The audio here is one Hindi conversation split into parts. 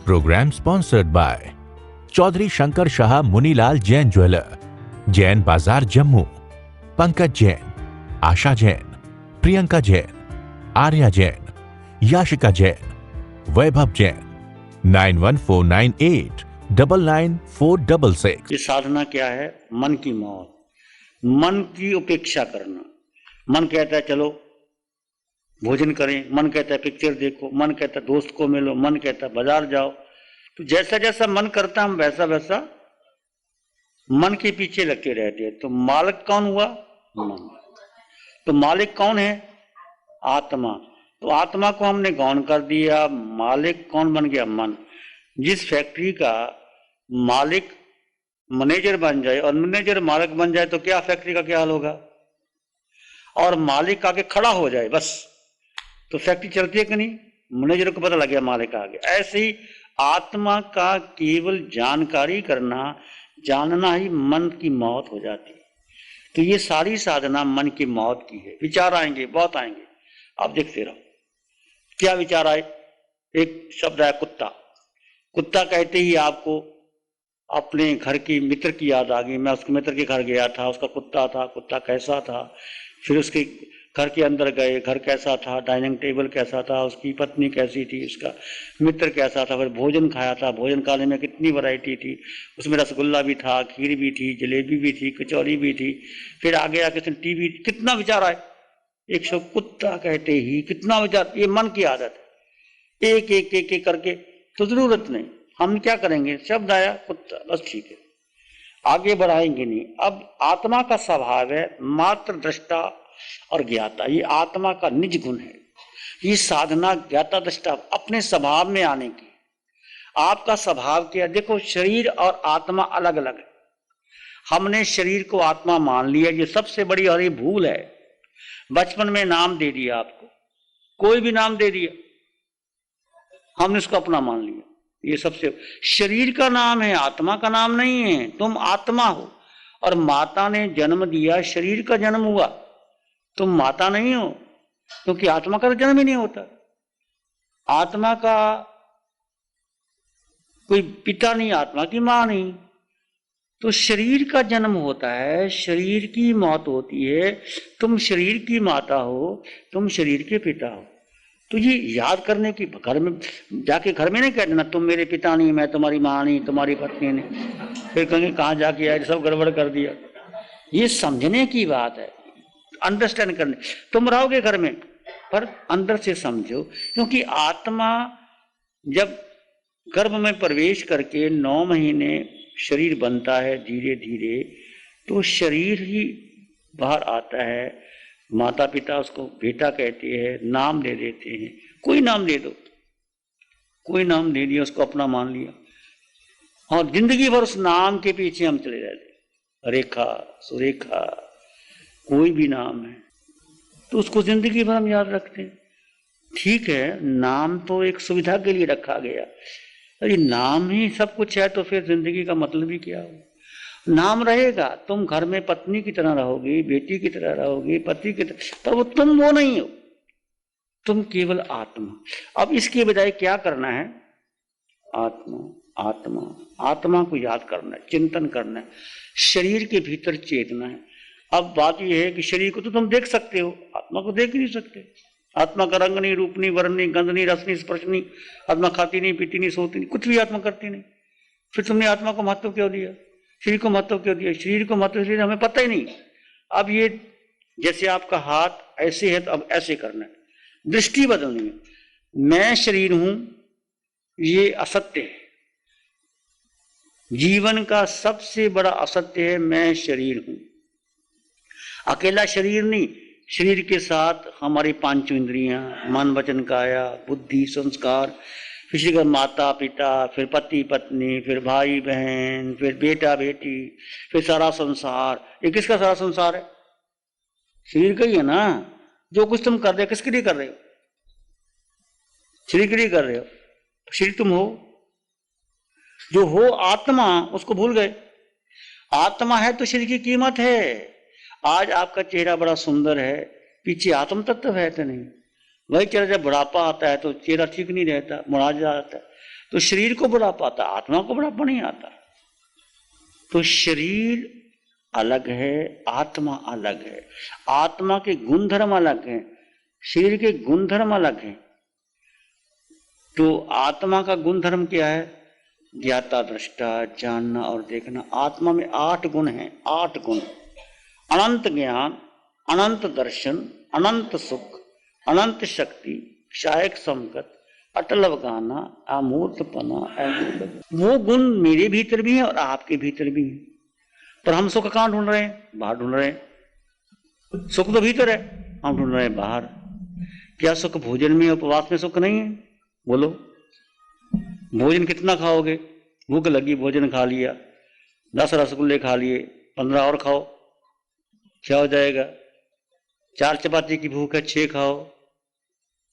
program sponsored by Chaudhary Shankar Shah Munilal Jain jeweller, Jain बाजार जम्मू, पंकज जैन, आशा जैन, प्रियंका जैन, आर्या जैन, याशिका जैन, वैभव जैन। 9149899466। ये साधना क्या है? मन की मौत, मन की उपेक्षा करना। मन कहता है चलो भोजन करें, मन कहता है पिक्चर देखो, मन कहता है दोस्त को मिलो, मन कहता है बाजार जाओ। तो जैसा जैसा मन करता हम वैसा वैसा मन के पीछे लगते रहते हैं। तो मालिक कौन हुआ? मन। तो मालिक कौन है? आत्मा। तो आत्मा को हमने गौण कर दिया, मालिक कौन बन गया? मन। जिस फैक्ट्री का मालिक मैनेजर बन जाए और मैनेजर मालिक बन जाए तो क्या फैक्ट्री का क्या हाल होगा? और मालिक आके खड़ा हो जाए बस तो फैक्ट्री चलती है कि नहीं? मैनेजर को पता लग गया मालिक आ गया। ऐसे ही आत्मा का केवल जानकारी करना, जानना ही मन की मौत हो जाती है। तो ये सारी साधना मन की मौत की है। विचार आएंगे, बहुत आएंगे, आप देखते रहो। क्या विचार आए? एक शब्द है कुत्ता। कुत्ता कहते ही आपको अपने घर की मित्र की याद आ गई। मैं उसके मित्र के घर गया था, उसका कुत्ता था, कुत्ता कैसा था, फिर उसके घर के अंदर गए, घर कैसा था, डाइनिंग टेबल कैसा था, उसकी पत्नी कैसी थी, उसका मित्र कैसा था, फिर भोजन खाया था, भोजन खाने में कितनी वैरायटी थी, उसमें रसगुल्ला भी था, खीर भी थी, जलेबी भी थी, कचौड़ी भी थी। फिर आगे आके टीवी, कितना विचार आए। एक शब्द कुत्ता कहते ही कितना विचार। ये मन की आदत है, एक एक एक एक करके। तो जरूरत नहीं, हम क्या करेंगे? शब्द आया कुत्ता, बस ठीक है, आगे बढ़ाएंगे नहीं। अब आत्मा का स्वभाव है मात्र दृष्टा और ज्ञाता। ये आत्मा का निज गुण है। ये साधना ज्ञाता दृष्टा अपने स्वभाव में आने की। आपका स्वभाव क्या? देखो, शरीर और आत्मा अलग अलग है। हमने शरीर को आत्मा मान लिया, ये सबसे बड़ी और ये भूल है। बचपन में नाम दे दिया आपको, कोई भी नाम दे दिया, हमने इसको अपना मान लिया। ये सबसे, शरीर का नाम है, आत्मा का नाम नहीं है। तुम आत्मा हो और माता ने जन्म दिया, शरीर का जन्म हुआ, तुम माता नहीं हो, क्योंकि आत्मा का तो जन्म ही नहीं होता। आत्मा का कोई पिता नहीं, आत्मा की मां नहीं। तो शरीर का जन्म होता है, शरीर की मौत होती है। तुम शरीर की माता हो, तुम शरीर के पिता हो। तो ये याद करने की, घर में जाके घर में नहीं कह देना तुम मेरे पिता नहीं, मैं तुम्हारी मां नहीं, तुम्हारी पत्नी नहीं। फिर कहेंगे कहाँ जाके आए, सब गड़बड़ कर दिया। ये समझने की बात है, अंडरस्टैंड करने। तुम रहोगे घर में पर अंदर से समझो, क्योंकि आत्मा जब गर्भ में प्रवेश करके 9 महीने शरीर बनता है धीरे धीरे, तो शरीर ही बाहर आता है। माता पिता उसको बेटा कहते हैं, नाम दे देते हैं, कोई नाम दे दो, कोई नाम दे दिया, उसको अपना मान लिया। और जिंदगी भर उस नाम के पीछे हम चले जाते। रेखा, सुरेखा, कोई भी नाम है तो उसको जिंदगी भर हम याद रखते हैं। ठीक है, नाम तो एक सुविधा के लिए रखा गया, अरे नाम ही सब कुछ है तो फिर जिंदगी का मतलब ही क्या हो? नाम रहेगा, तुम घर में पत्नी की तरह रहोगी, बेटी की तरह रहोगी, पति की तरह, पर वो तुम वो नहीं हो, तुम केवल आत्मा। अब इसके बजाय क्या करना है? आत्मा, आत्मा, आत्मा को याद करना है, चिंतन करना है, शरीर के भीतर चेतना है। अब बात यह है कि शरीर को तो तुम देख सकते हो, आत्मा को देख ही नहीं सकते। आत्मा का रंग नहीं, रूप नहीं, वर्ण नहीं, गंध नहीं, रस नहीं, स्पर्श नहीं। आत्मा खाती नहीं, पीती नहीं, सोती नहीं, कुछ भी आत्मा करती नहीं। फिर तुमने आत्मा को महत्व क्यों दिया? शरीर को महत्व क्यों दिया? शरीर को महत्व इसलिए हमें पता ही नहीं। अब ये जैसे आपका हाथ ऐसे है तो अब ऐसे करना है, दृष्टि बदलनी है। मैं शरीर हूं, ये असत्य है। जीवन का सबसे बड़ा असत्य है मैं शरीर हूं। अकेला शरीर नहीं, शरीर के साथ हमारी 5 इंद्रियां, मन वचन काया, बुद्धि, संस्कार, फिर माता पिता, फिर पति पत्नी, फिर भाई बहन, फिर बेटा बेटी, फिर सारा संसार। ये किसका सारा संसार है? शरीर का ही है ना। जो कुछ तुम कर रहे हो किसके लिए कर रहे हो? शरीर के लिए कर रहे हो। शरीर तुम हो, जो हो आत्मा, उसको भूल गए। आत्मा है तो शरीर की कीमत है। आज आपका चेहरा बड़ा सुंदर है, पीछे आत्म तत्व है तो नहीं। वही चेहरा जब बुढ़ापा आता है तो चेहरा ठीक नहीं रहता, मुड़ा जाता है। तो शरीर को बुढ़ापा आता, आत्मा को बुढ़ापा नहीं आता। तो शरीर अलग है, आत्मा अलग है। आत्मा के गुणधर्म अलग हैं, शरीर के गुणधर्म अलग हैं। तो आत्मा का गुणधर्म क्या है? ज्ञाता, दृष्टा, जानना और देखना। आत्मा में 8 गुण हैं, 8 गुण। अनंत ज्ञान, अनंत दर्शन, अनंत सुख, अनंत शक्ति, क्षायक संकट, अटल अवगाहना, अमूर्तपना, अमूर्त। वो गुण मेरे भीतर भी है और आपके भीतर भी है। पर हम सुख कहाँ ढूंढ रहे हैं? बाहर ढूंढ रहे हैं। सुख तो भीतर है, हम ढूंढ रहे हैं बाहर। क्या सुख भोजन में, उपवास में सुख नहीं है? बोलो, भोजन कितना खाओगे? भूख लगी, भोजन खा लिया, 10 रसगुल्ले खा लिए, 15 और खाओ, क्या हो जाएगा? 4 चपाती की भूख है, 6 खाओ,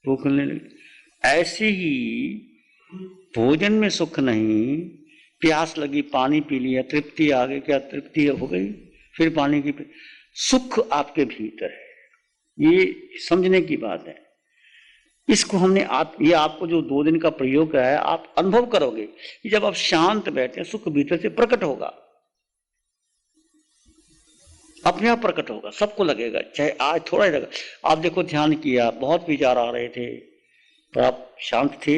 भूख नहीं लगी। ऐसे ही भोजन में सुख नहीं, प्यास लगी, पानी पी लिया, तृप्ति आ गई, क्या तृप्ति हो गई? फिर पानी की सुख आपके भीतर है। ये समझने की बात है। इसको हमने ये आपको जो 2 दिन का प्रयोग कराया है, आप अनुभव करोगे कि जब आप शांत बैठे, सुख भीतर से प्रकट होगा, अपने आप प्रकट होगा, सबको लगेगा। चाहे आज थोड़ा ही लगा, आप देखो ध्यान किया, बहुत विचार आ रहे थे, पर आप शांत थे।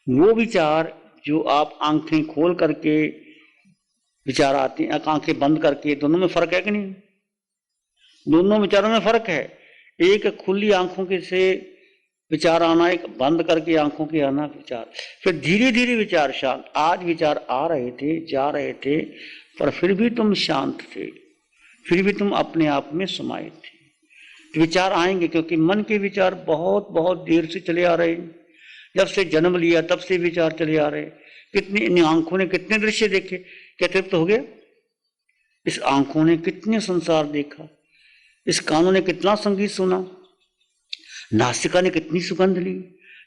वो विचार जो आप आंखें खोल करके विचार आते हैं, आंखें बंद करके, दोनों में फर्क है कि नहीं? दोनों विचारों में फर्क है। एक खुली आंखों के से विचार आना, एक बंद करके आंखों के आना विचार। फिर धीरे धीरे विचार शांत। आज विचार आ रहे थे, जा रहे थे, पर फिर भी तुम शांत थे, फिर भी तुम अपने आप में समाये थे। तो विचार आएंगे, क्योंकि मन के विचार बहुत बहुत देर से चले आ रहे हैं। जब से जन्म लिया तब से विचार चले आ रहे हैं। कितनी इन आंखों ने कितने दृश्य देखे, क्या तृप्त हो गया? इस आंखों ने कितने संसार देखा, इस कानों ने कितना संगीत सुना, नासिका ने कितनी सुगंध ली,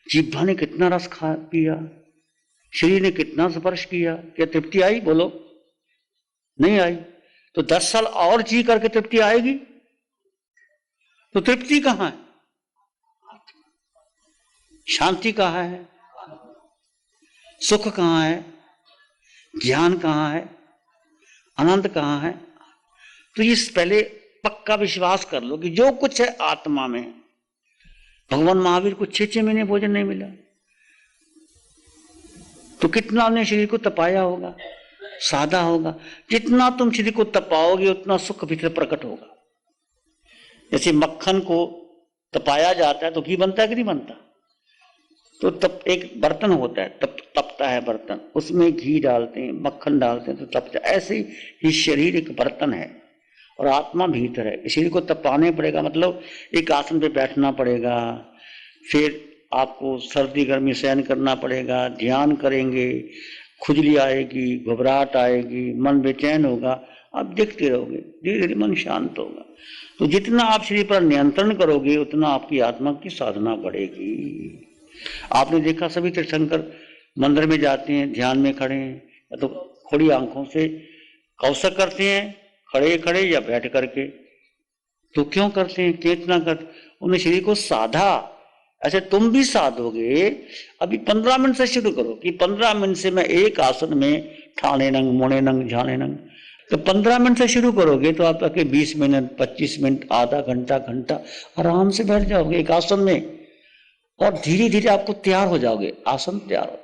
जिह्वा ने कितना रस खा पिया, शरीर ने कितना स्पर्श किया। क्या तृप्ति आई? बोलो, नहीं आई। तो 10 साल और जी करके तृप्ति आएगी? तो तृप्ति कहां है? शांति कहां है? सुख कहां है? ज्ञान कहां है? आनंद कहां है? तो इस पहले पक्का विश्वास कर लो कि जो कुछ है आत्मा में। भगवान महावीर को 6 महीने भोजन नहीं मिला, तो कितना उन्हें शरीर को तपाया होगा, साधा होगा। जितना तुम शरीर को तपाओगे उतना सुख भीतर प्रकट होगा। जैसे मक्खन को तपाया जाता है तो घी बनता है कि नहीं बनता? तो तब एक बर्तन होता है, तपता है बर्तन, उसमें घी डालते हैं, मक्खन डालते हैं तो तपता है। ऐसे ही शरीर एक बर्तन है और आत्मा भीतर है। शरीर को तपाने पड़ेगा, मतलब एक आसन पे बैठना पड़ेगा, फिर आपको सर्दी गर्मी सहन करना पड़ेगा, ध्यान करेंगे, खुजली आएगी, घबराहट आएगी, मन बेचैन होगा, आप देखते रहोगे, धीरे धीरे मन शांत होगा। तो जितना आप शरीर पर नियंत्रण करोगे उतना आपकी आत्मा की साधना बढ़ेगी। आपने देखा सभी तीर्थंकर मंदिर में जाते हैं, ध्यान में खड़े हैं, तो खुली आंखों से कौशक करते हैं, खड़े खड़े या बैठ करके। तो क्यों करते हैं, कितना करते? उन्हें शरीर को साधा। ऐसे तुम भी साधोगे। अभी 15 मिनट से शुरू करो कि 15 मिनट से मैं एक आसन में ठाणे नंग, मोने नंग, झाने नंग। तो 15 मिनट से शुरू करोगे तो आप आके 20 मिनट, 25 मिनट, आधा घंटा, घंटा आराम से बैठ जाओगे एक आसन में, और धीरे धीरे आपको तैयार हो जाओगे, आसन तैयार हो।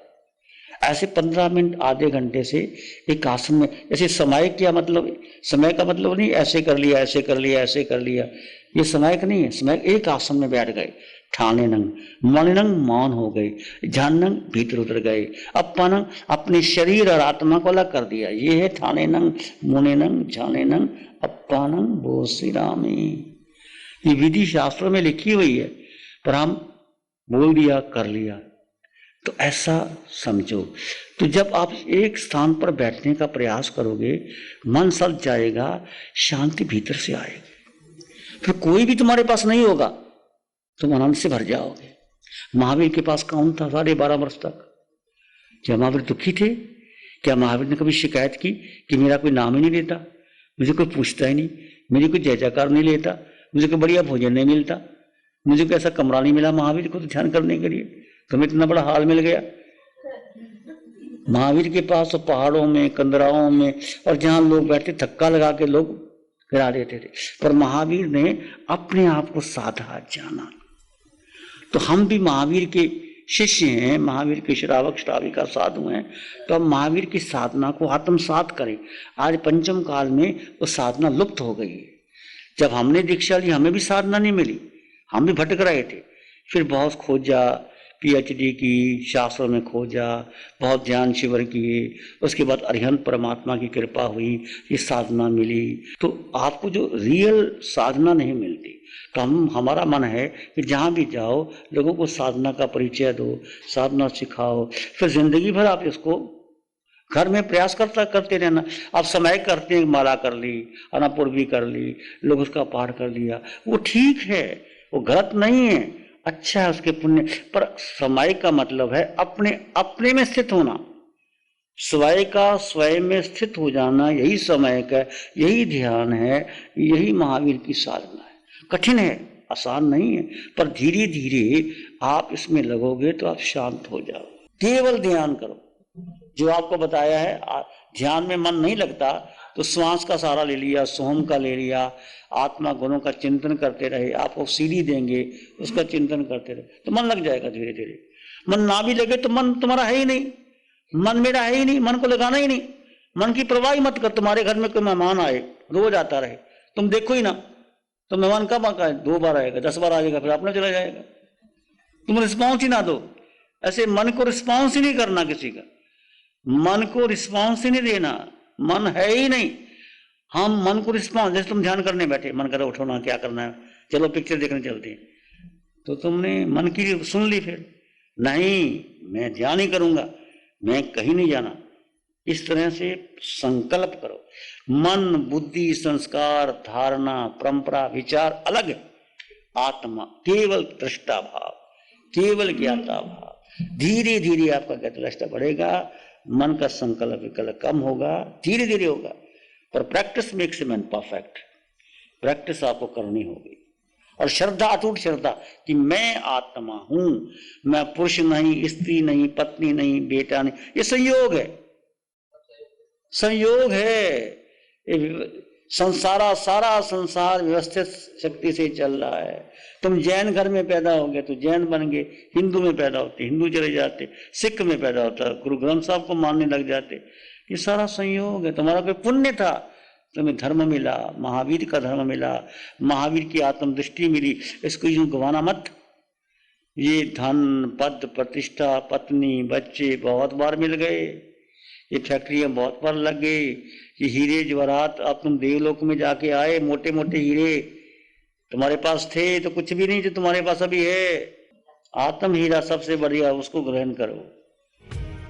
ऐसे 15 मिनट, आधे घंटे से एक आसन में। जैसे समय क्या मतलब? समय का मतलब नहीं ऐसे कर लिया, ऐसे कर लिया, ऐसे कर लिया, ये समय का नहीं है। समय एक आसन में बैठ गए, ठाणे नंग, मन नंग मौन हो गए, ध्यान नंग भीतर उतर गए, अपनंग अपने शरीर और आत्मा को अलग कर दिया। ये है ठाणे नंग, मुने नंग, झाने नंग, अपनंग बोसी रामी। ये विधि शास्त्रों में लिखी हुई है, पर हम बोल दिया, कर लिया। तो ऐसा समझो। तो जब आप एक स्थान पर बैठने का प्रयास करोगे, मन सज जाएगा, शांति भीतर से आएगी, फिर कोई भी तुम्हारे पास नहीं होगा, तुम आनंद से भर जाओगे। महावीर के पास कौन था 12.5 वर्ष तक? क्या महावीर दुखी थे? क्या महावीर ने कभी शिकायत की कि मेरा कोई नाम ही नहीं लेता, मुझे कोई पूछता ही नहीं, मेरी कोई जय जयकार नहीं लेता, मुझे कोई बढ़िया भोजन नहीं मिलता, मुझे कोई ऐसा कमरा नहीं मिला महावीर को तो ध्यान करने के लिए, तुम्हें इतना बड़ा हाल मिल गया? महावीर के पास तो पहाड़ों में, कंदराओं में, और जहां लोग बैठे धक्का लगा के लोग गिरा देते थे, पर महावीर ने अपने आप को साधा, जाना। तो हम भी महावीर के शिष्य हैं, महावीर के श्रावक श्राविका साधु हैं, तो हम महावीर की साधना को आत्मसात करें। आज पंचम काल में वो साधना लुप्त हो गई है। जब हमने दीक्षा ली हमें भी साधना नहीं मिली, हम भी भटक रहे थे। फिर बहुत खोजा, पीएचडी की, शास्त्रों में खोजा, बहुत ज्ञान शिविर किए, उसके बाद अरिहंत परमात्मा की कृपा हुई, ये साधना मिली। तो आपको जो रियल साधना नहीं मिलती, तो हमारा मन है कि जहाँ भी जाओ लोगों को साधना का परिचय दो, साधना सिखाओ, फिर जिंदगी भर आप इसको घर में प्रयास करते रहना। आप समय करते हैं, माला कर ली, अनापूर्वी कर ली, लोग उसका पाठ कर लिया, वो ठीक है, वो गलत नहीं है, अच्छा है उसके पुण्य। पर समय का मतलब है अपने में स्थित होना, स्वयं का स्वयं में स्थित हो जाना, यही समय का, यही ध्यान है, यही महावीर की साधना है। कठिन है, आसान नहीं है, पर धीरे धीरे आप इसमें लगोगे तो आप शांत हो जाओ। केवल ध्यान करो, जो आपको बताया है। ध्यान में मन नहीं लगता तो श्वास का सहारा ले लिया, सोहम का ले लिया, आत्मा गुणों का चिंतन करते रहे, आपको सीढ़ी देंगे, उसका चिंतन करते रहे तो मन लग जाएगा धीरे धीरे। मन ना भी लगे तो मन तुम्हारा है ही नहीं, मन मेरा है ही नहीं, मन को लगाना ही नहीं। मन की परवाह ही मत कर। तुम्हारे घर में कोई मेहमान आए, रोज आता रहे, तुम देखो ही ना, तो मेहमान कब आता है? 2 बार आएगा, 10 बार आएगा, फिर अपना चला जाएगा। तुम रिस्पॉन्स ही ना दो। ऐसे मन को रिस्पॉन्स ही नहीं करना किसी का, मन को रिस्पॉन्स ही नहीं देना, मन है ही नहीं। हम मन को रिस्पॉन्स, जैसे तुम ध्यान करने बैठे, मन करे उठो ना, क्या करना है, चलो पिक्चर देखने चलते हैं, तो तुमने मन की सुन ली, फिर नहीं मैं ध्यान ही करूंगा, मैं कहीं नहीं जाना। इस तरह से संकल्प करो। मन, बुद्धि, संस्कार, धारणा, परंपरा, विचार अलग है, आत्मा केवल दृष्टा भाव, केवल ज्ञाता भाव। धीरे धीरे आपका ज्ञाता बढ़ेगा, मन का संकल्प विकल्प कम होगा, धीरे धीरे होगा। पर practice makes a man perfect. Practice आपको करनी होगी, और श्रद्धा, अटूट श्रद्धा कि मैं आत्मा हूं, मैं पुरुष नहीं, स्त्री नहीं, पत्नी नहीं, बेटा नहीं, ये संयोग है, संयोग है। सारा संसार व्यवस्थित शक्ति से चल रहा है। तुम जैन घर में पैदा हो गए तो जैन बन गए, हिंदू में पैदा होते हिंदू चले जाते, सिख में पैदा होता गुरु ग्रंथ साहब को मानने लग जाते। ये सारा संयोग है। तुम्हारा कोई पुण्य था, तुम्हें धर्म मिला, महावीर का धर्म मिला, महावीर की आत्मदृष्टि मिली, इसको यूं गंवाना मत। ये धन, पद, प्रतिष्ठा, पत्नी, बच्चे बहुत बार मिल गए, ये फैक्ट्रियां बहुत बार लग गई, ये हीरे जवाहरात, अब तुम देवलोक में जाके आए, मोटे मोटे हीरे तुम्हारे पास थे तो कुछ भी नहीं जो तुम्हारे पास अभी है। आत्म हीरा सबसे बढ़िया, उसको ग्रहण करो।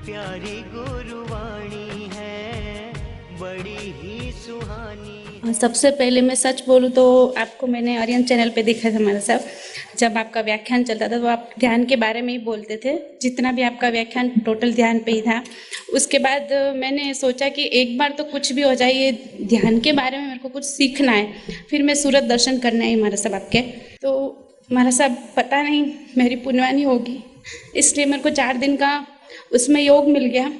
प्यारी गुरुवाणी है, बड़ी ही सुहानी। सबसे पहले मैं सच बोलूँ तो आपको मैंने आर्यन चैनल पे देखा था हमारे साथ, जब आपका व्याख्यान चलता था तो आप ध्यान के बारे में ही बोलते थे, जितना भी आपका व्याख्यान टोटल ध्यान पे ही था। उसके बाद मैंने सोचा कि एक बार तो कुछ भी हो जाए, ये ध्यान के बारे में मेरे को कुछ सीखना है। फिर मैं सूरत दर्शन करना है हमारे साहब आपके, तो हमारा साहब पता नहीं मेरी पुण्यवानी होगी, इसलिए मेरे को 4 दिन का उसमें योग मिल गया।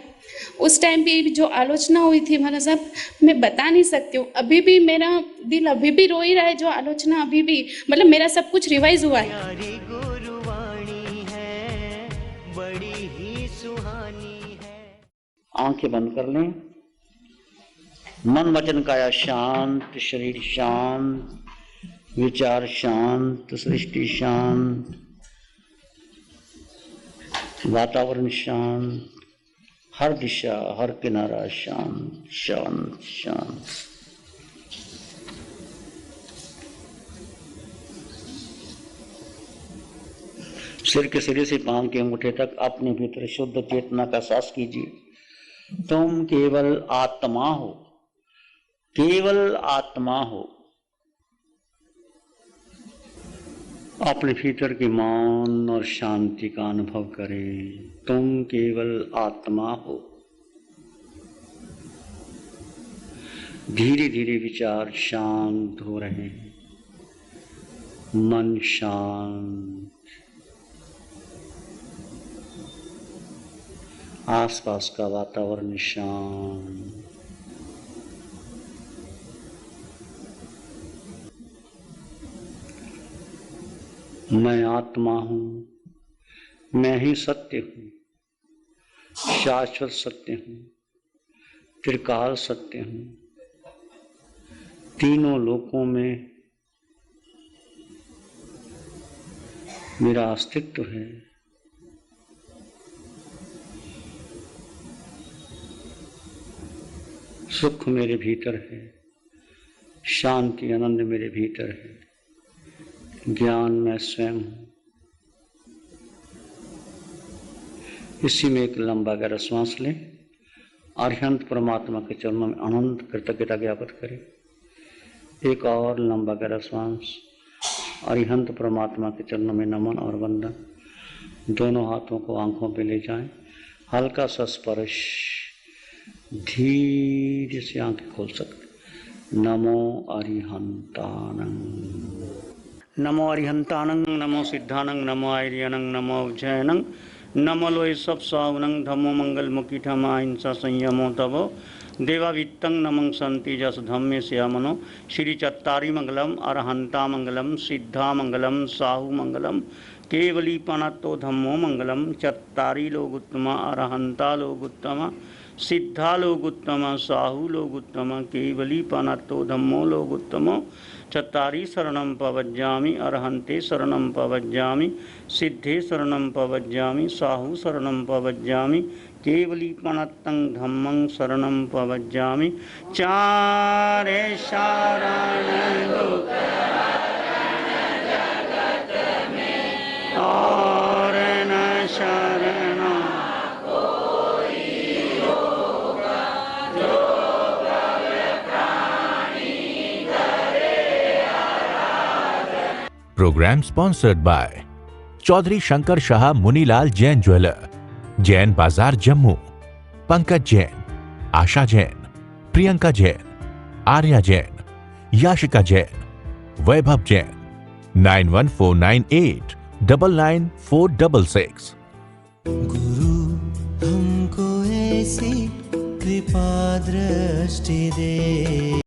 उस टाइम पे जो आलोचना हुई थी हमारा साहब, मैं बता नहीं सकती हूँ। अभी भी मेरा दिल अभी भी रो ही रहा है, जो आलोचना अभी भी, मतलब मेरा सब कुछ रिवाइज हुआ है। प्यारी गुरुवाणी है, बड़ी ही सुहानी है। आंखें बंद कर लें। मन वचन काया शांत, शरीर शांत, विचार शांत, सृष्टि शांत, वातावरण शांत, हर दिशा हर किनारा शांत शांत शांत। सिर के सिरे से पांव के अंगूठे तक अपने भीतर शुद्ध चेतना का सांस कीजिए। तुम केवल आत्मा हो, केवल आत्मा हो। अपने भीतर के मौन और शांति का अनुभव करें। तुम केवल आत्मा हो। धीरे धीरे विचार शांत हो रहे हैं, मन शांत, आसपास का वातावरण शांत। मैं आत्मा हूं, मैं ही सत्य हूं, शाश्वत सत्य हूं, त्रिकाल सत्य हूं, तीनों लोकों में मेरा अस्तित्व है। सुख मेरे भीतर है, शांति आनंद मेरे भीतर है, ज्ञान मैं स्वयं हूं। इसी में एक लंबा गहरा श्वास लें, अरिहंत परमात्मा के चरणों में अनंत कृतज्ञता ज्ञापित करें। एक और लंबा गहरा श्वास, अरिहंत परमात्मा के चरणों में नमन और वंदन। दोनों हाथों को आंखों पे ले जाएं, हल्का सा स्पर्श, धीरे से आंखें खोल सकते। नमो अरिहंतानंग, नमो अरिहंतानंग, नमो सिद्धानंग, नमो आर्यनंग, नमो उज्जैनंग, नमो लोय सब सावनंग, धम्मो मंगल मुखी ठमा हिंसा संयमो तवो देवावित्तं नमं संति जस धम्मे श्यामनो। श्री चत्तारी मंगलम, अरहंता मंगलम, सिद्धा मंगलम, साहु मंगलम, केवली पनत्तो धम्मो मंगलम। चत्तारी लोग उत्तमा, अरहंता लोग उत्तमा, सिद्धा लोग उत्तमा, साहु लोग उत्तमा, केवली पनत्तो धम्मो लोग उत्तमो। चत्तारी शरणं पवज्जामि, अरहंते शरणं पवज्जामि, सिद्धे शरणं पवज्जामि, साहु शरणं पवज्जामि, केवली पनत्तं धम्मं शरणं पवज्जामि। चारे शरण जगत में और न शरण कोई होगा, जो भव्य प्राणी करे आराधना। Programme sponsored by Chaudhary Shankar Shah Munilal Jain jeweller, Jain बाजार जम्मू। पंकज जैन, आशा जैन, प्रियंका जैन, आर्या जैन, याशिका जैन, वैभव जैन। 9149899466। गुरु हमको ऐसी कृपा दृष्टि दे।